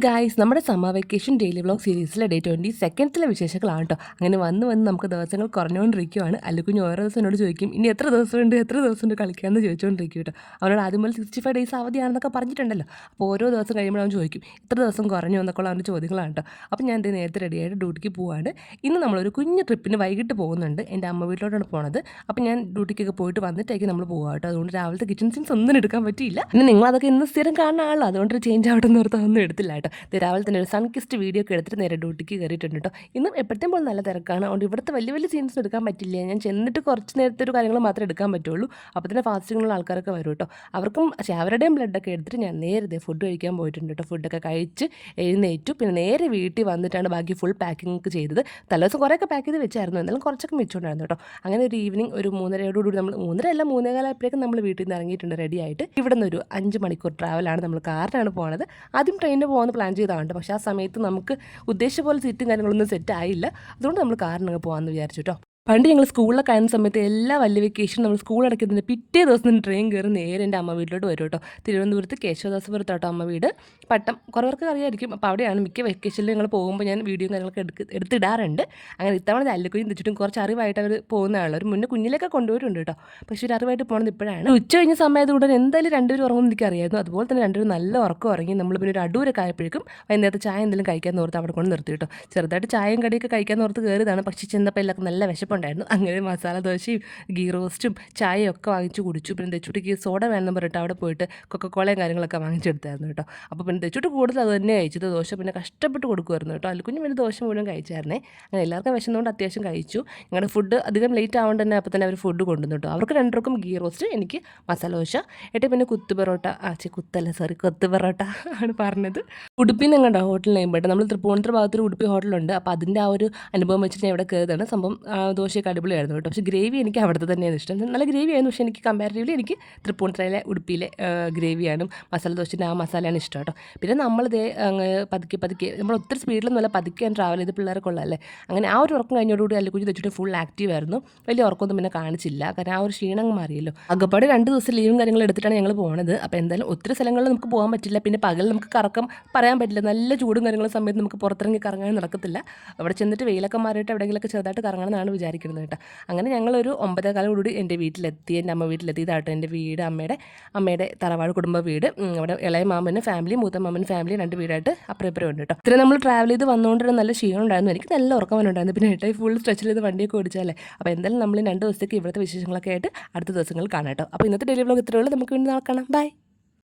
Guys, നമ്മുടെ summer vacation daily vlog സീരീസിലെ day 22 വിശേഷങ്ങളാണ് കേട്ടോ. അങ്ങനെ വന്ന് നമുക്ക് ദിവസങ്ങൾ കുറഞ്ഞുകൊണ്ടിരിക്കുകയാണ്. അല്ലുകുഞ്ഞ് ഓരോ ദിവസം എന്നോട് ചോദിക്കും, ഇനി എത്ര ദിവസമുണ്ട് കളിക്കാമെന്ന് ചോദിച്ചുകൊണ്ടിരിക്കും കേട്ടോ. അവനോട് ആദ്യം പോലെ 65 ഡേയ്സ് അവധിയാണെന്നൊക്കെ പറഞ്ഞിട്ടുണ്ടല്ലോ. അപ്പോൾ ഓരോ ദിവസം കഴിയുമ്പോൾ അവൻ ചോദിക്കും ഇത്ര ദിവസം കുറഞ്ഞു എന്നൊക്കെയുള്ള അവൻ്റെ ചോദ്യങ്ങളാണ് കേട്ടോ. അപ്പോൾ ഞാൻ നേരത്തെ റെഡിയായിട്ട് ഡ്യൂട്ടിക്ക് പോവാണ്. ഇന്ന് നമ്മളൊരു കുഞ്ഞ് ട്രിപ്പിന് വൈകിട്ട് പോകുന്നുണ്ട്. എൻ്റെ അമ്മ വീട്ടിലോട്ടാണ് പോണത്. അപ്പോൾ ഞാൻ ഡ്യൂട്ടിക്കൊക്കെ പോയിട്ട് വന്നിട്ടേക്ക് നമ്മൾ പോകാം കേട്ടോ. അതുകൊണ്ട് രാവിലത്തെ കിച്ചൺ സീൻസ് ഒന്നും എടുക്കാൻ പറ്റിയില്ല. പിന്നെ നിങ്ങളതൊക്കെ ഇന്ന് സ്ഥിരം കാണുന്ന ആളോ, അതുകൊണ്ട് ചേഞ്ച് ആവട്ടെ എന്ന് ഓർത്ത് ഒന്നും എടുത്തില്ല കേട്ടോ. രാവിലെ തന്നെ ഒരു സൺകിസ്റ്റ് വീഡിയോ ഒക്കെ എടുത്തിട്ട് നേരെ ഡ്യൂട്ടിക്ക് കയറിയിട്ടുണ്ട് കേട്ടോ. ഇന്നും എപ്പോഴത്തേം പോലെ നല്ല തിരക്കാണ്. അതുകൊണ്ട് ഇവിടുത്തെ വലിയ സീൻസ് എടുക്കാൻ പറ്റില്ല. ഞാൻ ചെന്നിട്ട് കുറച്ച് നേരത്തെ ഒരു കാര്യങ്ങൾ മാത്രമേ എടുക്കാൻ പറ്റുള്ളൂ. അപ്പോൾ തന്നെ ഫാസ്റ്റിങ്ങുള്ള ആൾക്കാരൊക്കെ വരും കേട്ടോ. അവർക്കും അവരുടെയും ബ്ലഡൊക്കെ എടുത്തിട്ട് ഞാൻ നേരെ ഫുഡ് കഴിക്കാൻ പോയിട്ടുണ്ട് കേട്ടോ. ഫുഡൊക്കെ കഴിച്ച് എഴുന്നേറ്റു. പിന്നെ നേരെ വീട്ടിൽ വന്നിട്ടാണ് ബാക്കി ഫുൾ പാക്കിംഗ് ഒക്കെ ചെയ്തത്. തലേദിവസം കുറേയൊക്കെ പാക്ക് ചെയ്ത് വെച്ചായിരുന്നു, എന്നാലും കുറച്ചൊക്കെ വെച്ചുകൊണ്ടായിരുന്നു കേട്ടോ. അങ്ങനെ ഒരു ഈവനിങ് ഒരു 3:30 നമ്മൾ 3:30 നമ്മൾ വീട്ടിൽ നിന്ന് ഇറങ്ങിയിട്ടുണ്ട് റെഡിയായിട്ട്. ഇവിടെ നിന്ന് ഒരു 5 മണിക്കൂർ ട്രാവലാണ്. നമ്മൾ കാറിനാണ് പോകുന്നത്. ആദ്യം ട്രെയിനിന് പോകുന്ന പ്ലാൻ ചെയ്താണ്, പക്ഷേ ആ സമയത്ത് നമുക്ക് ഉദ്ദേശിച്ച പോലെ സീറ്റും കാര്യങ്ങളൊന്നും സെറ്റ് ആയില്ല. അതുകൊണ്ട് നമ്മൾ കാറിനങ്ങ് പോകാമെന്ന് വിചാരിച്ചു കേട്ടോ. പണ്ട് ഞങ്ങൾ സ്കൂളിലൊക്കെ ആയിരുന്ന സമയത്ത് എല്ലാ വലിയ വെക്കേഷൻ നമ്മൾ സ്കൂൾ അടയ്ക്കുന്നതിന് പിറ്റേ ദിവസം തന്നെ ട്രെയിൻ കയറി നേരെ എൻ്റെ അമ്മ വീട്ടിലോട്ട് വരും കേട്ടോ. തിരുവനന്തപുരത്ത് കേശവദാസപുരത്തോട്ടോ അമ്മ വീട്. പട്ടം കുറവർക്ക് അറിയായിരിക്കും. അപ്പോൾ അവിടെയാണ് മിക്ക വെക്കേഷനിൽ ഞങ്ങൾ പോകുമ്പോൾ ഞാൻ വീഡിയോ കാര്യങ്ങളൊക്കെ എടുത്തിടാറുണ്ട്. അങ്ങനെ ഇത്തവണ അല്ലക്കുയും തെച്ചിട്ടും കുറച്ച് അറിവായിട്ട് അവർ പോകുന്ന ആളവർ മുന്നേ കുഞ്ഞിലൊക്കെ കൊണ്ടുപോയിട്ടുണ്ട് കേട്ടോ. പക്ഷേ ഒരു അറിവായിട്ട് പോകുന്നത് ഇപ്പോഴാണ്. ഉച്ച കഴിഞ്ഞ സമയത്തുകൂടെ എന്തായാലും രണ്ടുപേരും ഉറങ്ങുമെന്ന് എനിക്കറിയായിരുന്നു. അതുപോലെ തന്നെ രണ്ടുപേരും നല്ല ഉറക്കം ഉറങ്ങി. നമ്മൾ പിന്നെ ഒരു അടൂരൊക്കെ ആയപ്പോഴേക്കും വൈകുന്നേരത്തെ ചായ എന്തെങ്കിലും കഴിക്കാൻ ഓർത്ത് അവിടെ കൊണ്ട് നിർത്തി കേട്ടോ. ചെറുതായിട്ട് ചായയും കടിയൊക്കെ കഴിക്കാൻ ഓർത്ത് കയറിയതാണ്. പക്ഷേ ചെന്നപ്പോൾ എല്ലാവർക്കും നല്ല വിശപ്പുണ്ടായിരുന്നു. അങ്ങനെ മസാല ദോശയും ഗീ റോസ്റ്റും ചായയും ഒക്കെ വാങ്ങിച്ച് കുടിച്ചു. പിന്നെ തെച്ചുട്ടിക്ക് സോഡ വേണമെന്ന് പറഞ്ഞിട്ട് അവിടെ പോയിട്ട് കൊക്കക്കോളയും കാര്യങ്ങളൊക്കെ വാങ്ങിച്ചെടുത്തായിരുന്നു കേട്ടോ. അപ്പോൾ പിന്നെ തെച്ചുട്ടി കൂടുതൽ അത് തന്നെ കഴിച്ചത്. ദോശ പിന്നെ കഷ്ടപ്പെട്ട് കൊടുക്കുമായിരുന്നു കേട്ടോ. അല്ലുകുഞ്ഞ് പിന്നെ ദോശ മുഴുവൻ കഴിച്ചായിരുന്നേ. അങ്ങനെ എല്ലാവർക്കും വിശന്നുകൊണ്ട് അത്യാവശ്യം കഴിച്ചു. ഞങ്ങളുടെ ഫുഡ് അധികം ലേറ്റ് ആവുകൊണ്ട് തന്നെ അപ്പോൾ തന്നെ അവർ ഫുഡ് കൊണ്ടുവന്നു കേട്ടോ. അവർക്ക് രണ്ടുപേർക്കും ഗീ റോസ്റ്റ്, എനിക്ക് മസാല ദോശ. ഏട്ടി പിന്നെ കൊത്തു പൊറോട്ട കൊത്തു പൊറോട്ട ആണ് പറഞ്ഞത്. ഉടുപ്പിൽ നിന്ന് കണ്ടോ ഹോട്ടൽ നെയ്മ് കേട്ടോ. നമ്മൾ തൃപ്പൂണിത്തുറ ഭാഗത്തൊരു ഉടുപ്പി ഹോട്ടലുണ്ട്. അപ്പോൾ അതിൻ്റെ ആ ഒരു അനുഭവം വെച്ചിട്ട് ഞാൻ ഇവിടെ കയറിയതാണ്. സംഭവം ദോശയൊക്കെ അടിപൊളിയായിരുന്നു കേട്ടോ. പക്ഷേ ഗ്രേവി എനിക്ക് അവിടുത്തെ തന്നെയാണ് ഇഷ്ടം. നല്ല ഗ്രേവി ആയിരുന്നു. പക്ഷേ എനിക്ക് കമ്പാരിറ്റീവ്ലി എനിക്ക് തൃപ്പൂണിത്തുറയിലെ ഉടുപ്പിയിലെ ഗ്രേവിയാണ് മസാല ദോശൻ്റെ ആ മസാലയാണ് ഇഷ്ടം കേട്ടോ. പിന്നെ നമ്മളിതേ പതുക്കെ നമ്മൾ ഒത്തിരി സ്പീഡിലൊന്നുമല്ല, പതുക്കെ ട്രാവൽ ചെയ്ത് പിള്ളേരൊക്കെ ഉള്ളതല്ലേ. അങ്ങനെ ആ ഒരു ഉറക്കം കഴിഞ്ഞോടുകൂടി അല്ലുകുഞ്ഞ് തെച്ചിട്ട് ഫുൾ ആക്റ്റീവ് ആയിരുന്നു. വലിയ ഉറക്കമൊന്നും പിന്നെ കാണിച്ചില്ല, കാരണം ആ ഒരു ക്ഷീണം മാറിയല്ലോ. അകപ്പാട് 2 ദിവസം ലീവും കാര്യങ്ങളും എടുത്തിട്ടാണ് ഞങ്ങൾ പോകുന്നത്. അപ്പോൾ എന്തായാലും ഒത്തിരി സ്ഥലങ്ങളിൽ നമുക്ക് പോകാൻ പറ്റില്ല. പിന്നെ പകൽ നമുക്ക് കറക്കം പറയാൻ പറ്റില്ല. നല്ല ചൂടും കാര്യങ്ങളും സമയത്ത് നമുക്ക് പുറത്തിറങ്ങി കറങ്ങാൻ നടക്കത്തില്ല. അവിടെ ചെന്നിട്ട് വെയിലൊക്കെ മാറിയിട്ട് എവിടെയെങ്കിലുമൊക്കെ ചെറുതായിട്ട് കറങ്ങണമെന്നാണ് വിചാരിക്കുന്നത് കേട്ടോ. അങ്ങനെ ഞങ്ങളൊരു 9:15 എൻ്റെ വീട്ടിലെത്തി. എൻ്റെ അമ്മ വീട്ടിലെത്തി. ഇതാട്ടോ എൻ്റെ വീട്, അമ്മയുടെ തറവാട് കുടുംബ വീട്. അവിടെ ഇളയ മാമന് ഫാമിലി, മൂത്ത മാമന് ഫാമിലി, 2 വീടായിട്ട് അപ്പുറം ഉണ്ട് കേട്ടോ. ഇത്ര നമ്മൾ ട്രാവൽ ചെയ്ത് വന്നുകൊണ്ടൊരു നല്ല ക്ഷീണം ഉണ്ടായിരുന്നു. എനിക്ക് നല്ല ഉറക്കമുണ്ടായിരുന്നു. പിന്നെ ഏട്ടായി ഫുൾ സ്ട്രെച്ചിൽ ചെയ്ത് വണ്ടിയൊക്കെ ഓടിച്ചാലേ. അപ്പോൾ എന്തായാലും നമ്മൾ 2 ദിവസത്തേക്ക് ഇവിടുത്തെ വിശേഷങ്ങളൊക്കെ ആയിട്ട് അടുത്ത ദിവസങ്ങൾ കാണാം കേട്ടോ. അപ്പോൾ ഇന്നത്തെ ഡെയിലി വ്ളോഗ് ഇത്രയുള്ളൂ. നമുക്ക് വീണ്ടും കാണാം. ബൈ.